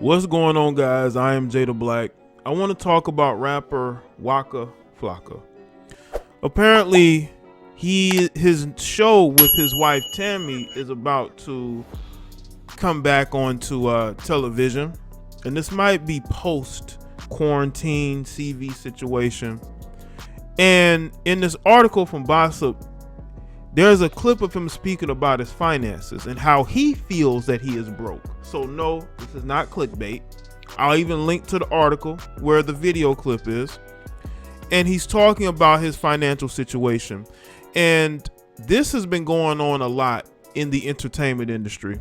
What's going on, guys? I am Jaye the Black. I want to talk about rapper Waka FIocka. Apparently, his show with his wife Tammy is about to come back onto television, and this might be post quarantine CV situation. And in this article from Gossip, there's a clip of him speaking about his finances and how he feels that he is broke. So no, this is not clickbait. I'll even link to the article where the video clip is. And he's talking about his financial situation. And this has been going on a lot in the entertainment industry,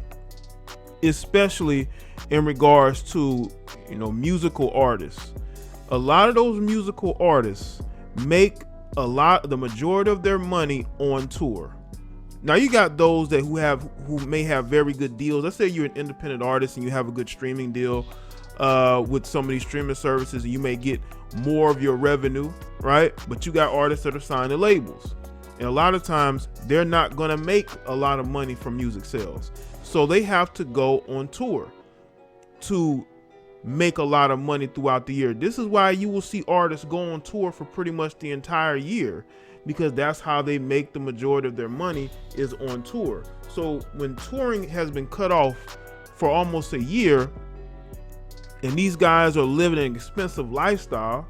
especially in regards to, musical artists. A lot of those musical artists make the majority of their money on tour. Now you got those who may have very good deals. Let's say you're an independent artist and you have a good streaming deal with some of these streaming services, and you may get more of your revenue, right? But you got artists that are signed to labels, and a lot of times they're not gonna make a lot of money from music sales, so they have to go on tour to make a lot of money throughout the year. This is why you will see artists go on tour for pretty much the entire year, because that's how they make the majority of their money, is on tour. So when touring has been cut off for almost a year, and these guys are living an expensive lifestyle,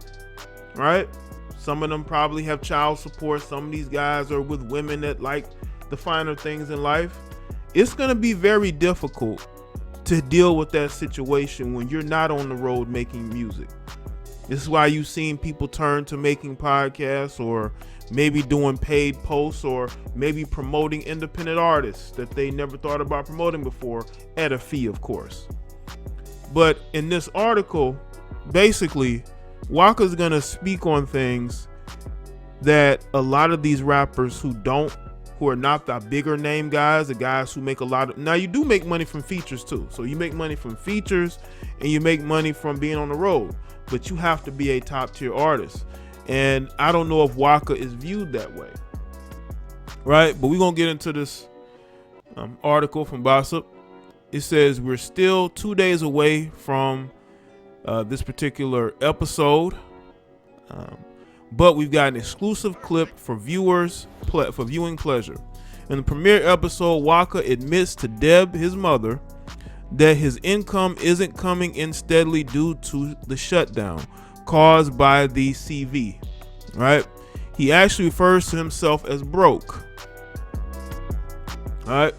right? Some of them probably have child support. Some of these guys are with women that like the finer things in life. It's gonna be very difficult to deal with that situation when you're not on the road making music. This is why you've seen people turn to making podcasts, or maybe doing paid posts, or maybe promoting independent artists that they never thought about promoting before, at a fee, of course. But in this article, basically, Waka's gonna speak on things that a lot of these rappers who are not the bigger name guys, the guys who make a lot of, now you do make money from features too. So you make money from features and you make money from being on the road, but you have to be a top tier artist. And I don't know if Waka is viewed that way, right? But we're gonna get into this article from Gossip. It says we're still 2 days away from this particular episode, but we've got an exclusive clip for viewers for viewing pleasure. In the premiere episode, Waka admits to Deb, his mother, that his income isn't coming in steadily due to the shutdown caused by the CV, right? He actually refers to himself as broke. All right.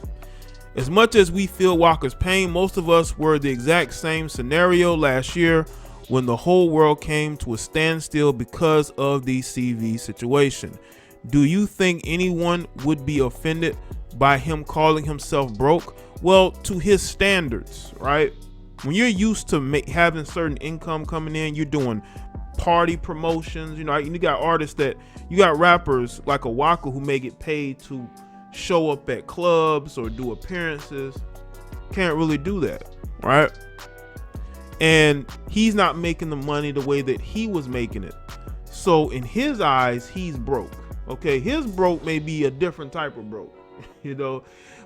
As much as we feel Waka's pain, most of us were the exact same scenario last year when the whole world came to a standstill because of the CV situation. Do you think anyone would be offended by him calling himself broke? Well, to his standards, right? When you're used to having certain income coming in, you're doing party promotions. You got rappers like a Waka who may get paid to show up at clubs or do appearances. Can't really do that, right? And he's not making the money the way that he was making it. So in his eyes, he's broke. Okay, his broke may be a different type of broke,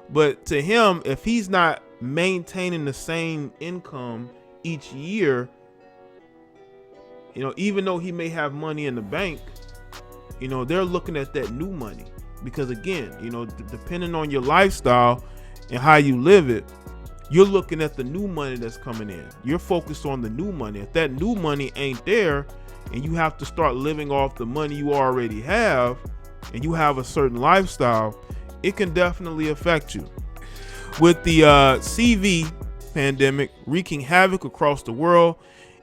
but to him, if he's not maintaining the same income each year, even though he may have money in the bank, they're looking at that new money. Because again, depending on your lifestyle and how you live it, you're looking at the new money that's coming in. You're focused on the new money. If that new money ain't there and you have to start living off the money you already have, and you have a certain lifestyle, it can definitely affect you. With the CV pandemic wreaking havoc across the world,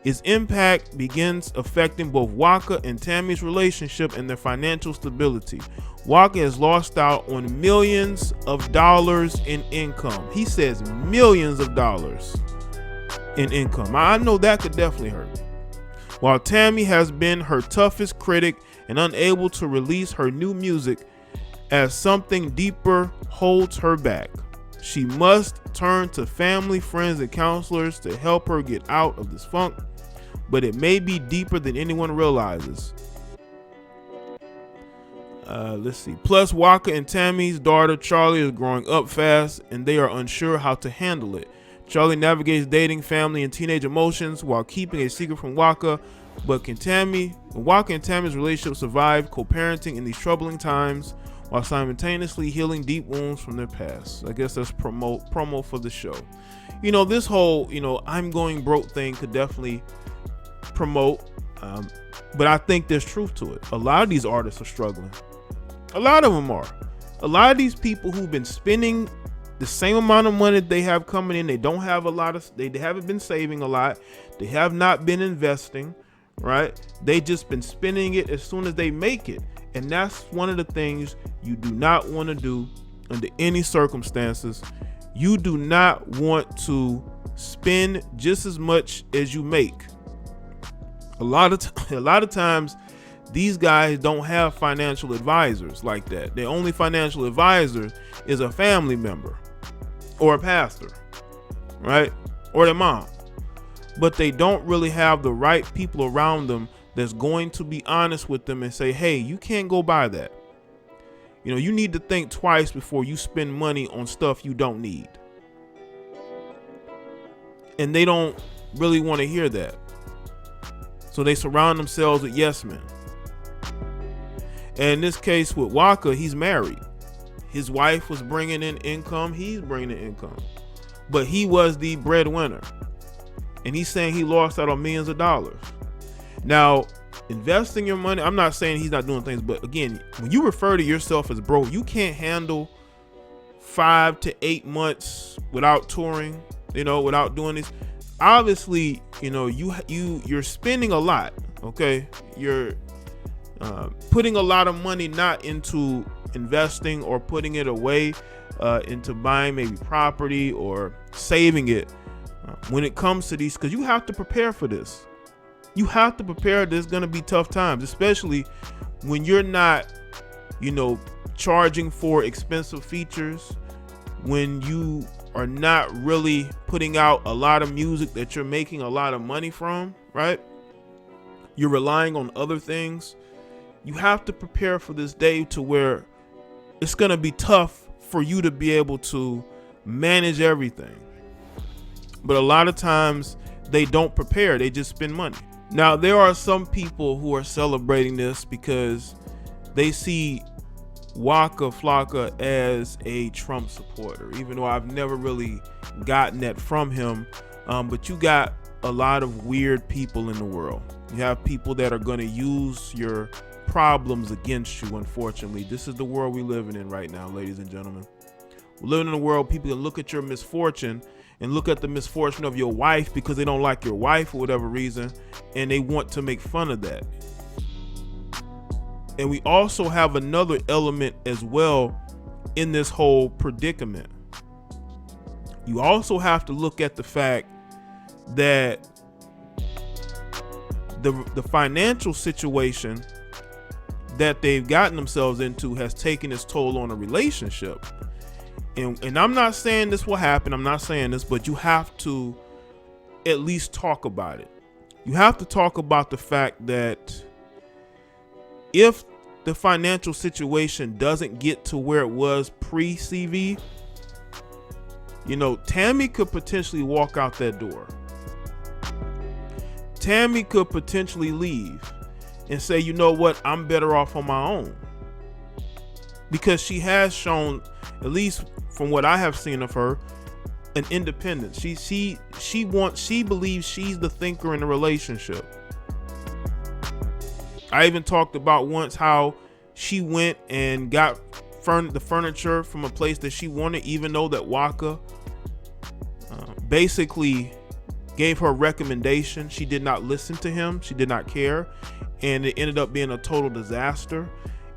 its impact begins affecting both Waka and Tammy's relationship and their financial stability. Waka has lost out on millions of dollars in income. He says millions of dollars in income. I know that could definitely hurt. While Tammy has been her toughest critic and unable to release her new music as something deeper holds her back. She must turn to family, friends, and counselors to help her get out of this funk, but it may be deeper than anyone realizes. Let's see. Plus, Waka and Tammy's daughter Charlie is growing up fast, and they are unsure how to handle it. Charlie navigates dating, family, and teenage emotions while keeping a secret from Waka. But can Waka and Tammy's relationship survive co-parenting in these troubling times while simultaneously healing deep wounds from their past? I guess that's promo for the show. This whole, I'm going broke thing could definitely promote, but I think there's truth to it. A lot of these artists are struggling. A lot of them are. A lot of these people who've been spending the same amount of money they have coming in, they don't have a lot of, they haven't been saving a lot. They have not been investing, right? They just been spending it as soon as they make it. And that's one of the things you do not want to do under any circumstances. You do not want to spend just as much as you make. A lot of times these guys don't have financial advisors like that. Their only financial advisor is a family member or a pastor, right? Or their mom. But they don't really have the right people around them that's going to be honest with them and say, hey, you can't go buy that. You need to think twice before you spend money on stuff you don't need. And they don't really want to hear that. So they surround themselves with yes men. And in this case with Waka, he's married. His wife was bringing in income. He's bringing in income. But he was the breadwinner. And he's saying he lost out on millions of dollars. Now, investing your money, I'm not saying he's not doing things, but again, when you refer to yourself as broke, you can't handle 5 to 8 months without touring, without doing this. Obviously, you're spending a lot, okay? You're putting a lot of money not into investing or putting it away into buying maybe property or saving it when it comes to these, because you have to prepare for this. You have to prepare. There's going to be tough times, especially when you're not, charging for expensive features, when you are not really putting out a lot of music that you're making a lot of money from, right? You're relying on other things. You have to prepare for this day to where it's going to be tough for you to be able to manage everything. But a lot of times they don't prepare. They just spend money. Now, there are some people who are celebrating this because they see Waka FIocka as a Trump supporter, even though I've never really gotten that from him. But you got a lot of weird people in the world. You have people that are going to use your problems against you. Unfortunately, this is the world we're living in right now, ladies and gentlemen. We're living in a world people can look at your misfortune and look at the misfortune of your wife because they don't like your wife for whatever reason, and they want to make fun of that. And we also have another element as well in this whole predicament. You also have to look at the fact that the financial situation that they've gotten themselves into has taken its toll on a relationship. And I'm not saying this will happen. I'm not saying this, but you have to at least talk about it. You have to talk about the fact that if the financial situation doesn't get to where it was pre-CV, Tammy could potentially walk out that door. Tammy could potentially leave and say, you know what, I'm better off on my own. Because she has shown, at least from what I have seen of her, an independence. She believes she's the thinker in the relationship. I even talked about once how she went and got the furniture from a place that she wanted, even though that Waka basically gave her a recommendation. She did not listen to him. She did not care. And it ended up being a total disaster.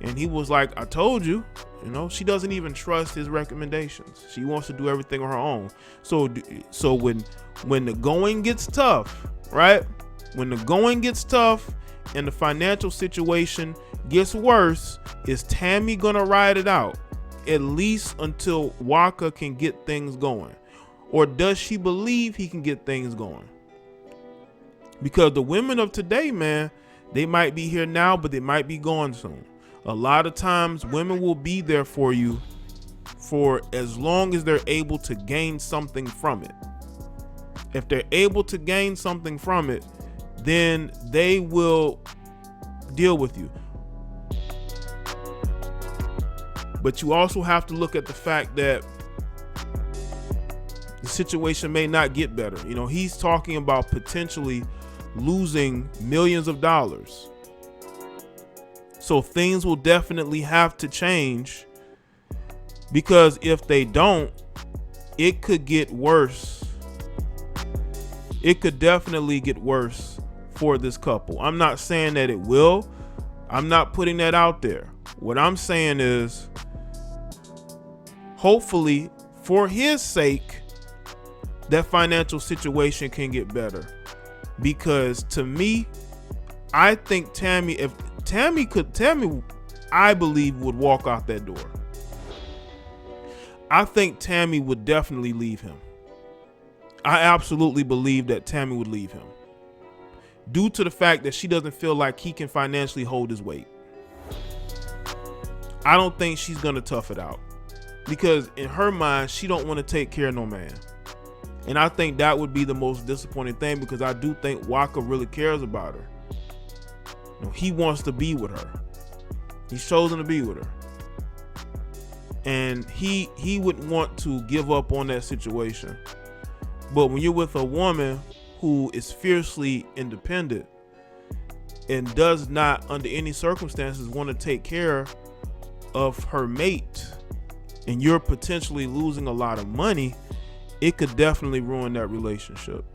And he was like, I told you, she doesn't even trust his recommendations. She wants to do everything on her own. So when the going gets tough, right? When the going gets tough and the financial situation gets worse, is Tammy gonna ride it out at least until Waka can get things going? Or does she believe he can get things going? Because the women of today, man, they might be here now, but they might be gone soon. A lot of times women will be there for you for as long as they're able to gain something from it. If they're able to gain something from it, then they will deal with you. But you also have to look at the fact that the situation may not get better. You know, he's talking about potentially losing millions of dollars. So things will definitely have to change, because if they don't, it could get worse. It could definitely get worse for this couple. I'm not saying that it will. I'm not putting that out there. What I'm saying is, hopefully, for his sake, that financial situation can get better. Because to me, I think Tammy, I believe would walk out that door. I think Tammy would definitely leave him. I absolutely believe that Tammy would leave him, due to the fact that she doesn't feel like he can financially hold his weight. I don't think she's gonna tough it out, because in her mind, she don't want to take care of no man. And I think that would be the most disappointing thing, because I do think Waka really cares about her. You know, he wants to be with her. He's chosen to be with her. And he wouldn't want to give up on that situation. But when you're with a woman who is fiercely independent and does not, under any circumstances, want to take care of her mate, and you're potentially losing a lot of money, it could definitely ruin that relationship.